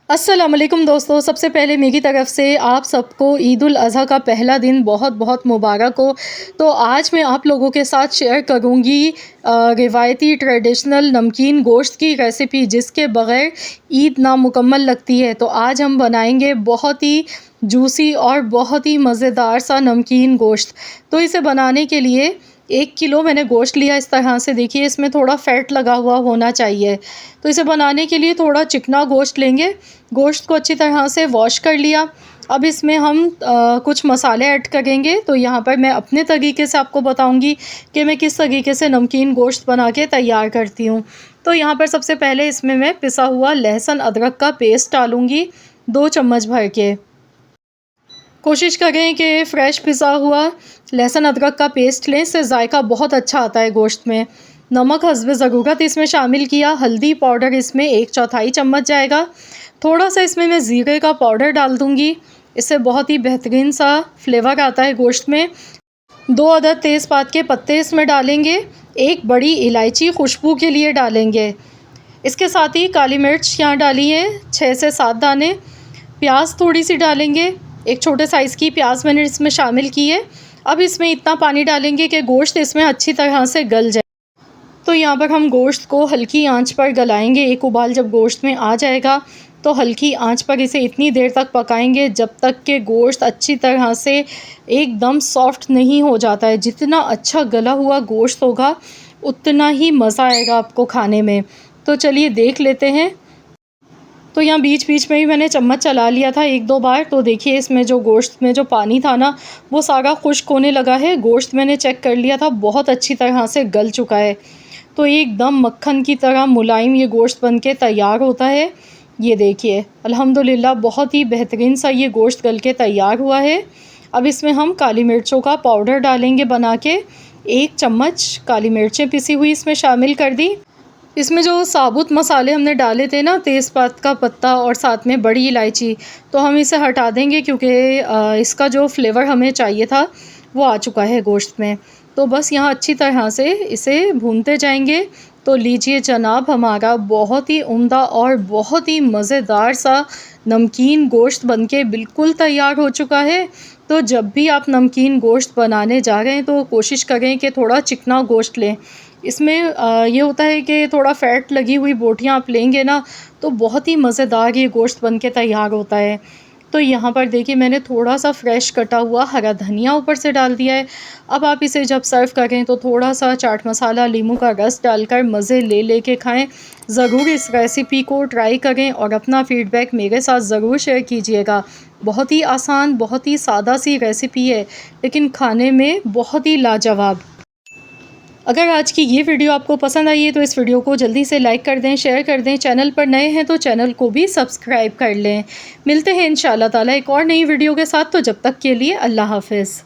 अस्सलाम वालेकुम दोस्तों, सबसे पहले मेरी तरफ़ से आप सबको ईद उल अज़हा का पहला दिन बहुत बहुत मुबारक हो। तो आज मैं आप लोगों के साथ शेयर करूँगी रिवायती ट्रेडिशनल नमकीन गोश्त की रेसिपी, जिसके बग़ैर ईद नामुकम्मल लगती है। तो आज हम बनाएंगे बहुत ही जूसी और बहुत ही मज़ेदार सा नमकीन गोश्त। तो इसे बनाने के लिए 1 किलो मैंने गोश्त लिया। इस तरह से देखिए, इसमें थोड़ा फ़ैट लगा हुआ होना चाहिए। तो इसे बनाने के लिए थोड़ा चिकना गोश्त लेंगे। गोश्त को अच्छी तरह से वॉश कर लिया। अब इसमें हम कुछ मसाले ऐड करेंगे। तो यहाँ पर मैं अपने तरीके से आपको बताऊँगी कि मैं किस तरीके से नमकीन गोश्त बना के तैयार करती हूँ। तो यहाँ पर सबसे पहले इसमें मैं पिसा हुआ लहसुन अदरक का पेस्ट डालूँगी 2 चम्मच भर के। कोशिश करें कि फ़्रेश पिसा हुआ लहसुन अदरक का पेस्ट लें, इससे जायका बहुत अच्छा आता है गोश्त में। नमक हस्बे ज़रूरत इसमें शामिल किया। हल्दी पाउडर इसमें 1/4 चम्मच जाएगा। थोड़ा सा इसमें मैं ज़ीरे का पाउडर डाल दूँगी, इससे बहुत ही बेहतरीन सा फ्लेवर आता है गोश्त में। 2 अदद तेज़पात के पत्ते इसमें डालेंगे। 1 बड़ी इलायची खुशबू के लिए डालेंगे। इसके साथ ही काली मिर्च यहाँ डाली है 6 से 7 दाने। प्याज थोड़ी सी डालेंगे, 1 छोटे साइज़ की प्याज मैंने इसमें शामिल की है। अब इसमें इतना पानी डालेंगे कि गोश्त इसमें अच्छी तरह से गल जाए। तो यहाँ पर हम गोश्त को हल्की आंच पर गलाएंगे। एक उबाल जब गोश्त में आ जाएगा तो हल्की आंच पर इसे इतनी देर तक पकाएंगे जब तक कि गोश्त अच्छी तरह से एकदम सॉफ्ट नहीं हो जाता है। जितना अच्छा गला हुआ गोश्त होगा उतना ही मज़ा आएगा आपको खाने में। तो चलिए देख लेते हैं। तो यहाँ बीच बीच में ही मैंने चम्मच चला लिया था 1-2 बार। तो देखिए, इसमें जो गोश्त में जो पानी था ना, वो सारा खुश्क होने लगा है। गोश्त मैंने चेक कर लिया था, बहुत अच्छी तरह से गल चुका है। तो एकदम मक्खन की तरह मुलायम ये गोश्त बन के तैयार होता है। ये देखिए, अल्हम्दुलिल्लाह बहुत ही बेहतरीन सा ये गोश्त गल के तैयार हुआ है। अब इसमें हम काली मिर्चों का पाउडर डालेंगे बना के। 1 चम्मच काली मिर्चें पिसी हुई इसमें शामिल कर दी। इसमें जो साबुत मसाले हमने डाले थे ना, तेज़पात का पत्ता और साथ में बड़ी इलायची, तो हम इसे हटा देंगे क्योंकि इसका जो फ्लेवर हमें चाहिए था वो आ चुका है गोश्त में। तो बस यहाँ अच्छी तरह से इसे भूनते जाएंगे। तो लीजिए जनाब, हमारा बहुत ही उम्दा और बहुत ही मज़ेदार सा नमकीन गोश्त बनके बिल्कुल तैयार हो चुका है। तो जब भी आप नमकीन गोश्त बनाने जा रहे हैं तो कोशिश करें कि थोड़ा चिकना गोश्त लें। इसमें ये होता है कि थोड़ा फ़ैट लगी हुई बोटियाँ आप लेंगे ना, तो बहुत ही मज़ेदार ये गोश्त बन के तैयार होता है। तो यहाँ पर देखिए, मैंने थोड़ा सा फ्रेश कटा हुआ हरा धनिया ऊपर से डाल दिया है। अब आप इसे जब सर्व करें तो थोड़ा सा चाट मसाला, नींबू का रस डालकर मज़े ले के खाएं। ज़रूर इस रेसिपी को ट्राई करें और अपना फ़ीडबैक मेरे साथ ज़रूर शेयर कीजिएगा। बहुत ही आसान, बहुत ही सादा सी रेसिपी है, लेकिन खाने में बहुत ही लाजवाब। अगर आज की ये वीडियो आपको पसंद आई है तो इस वीडियो को जल्दी से लाइक कर दें, शेयर कर दें। चैनल पर नए हैं तो चैनल को भी सब्सक्राइब कर लें। मिलते हैं इंशाअल्लाह ताला एक और नई वीडियो के साथ। तो जब तक के लिए अल्लाह हाफ़िज़।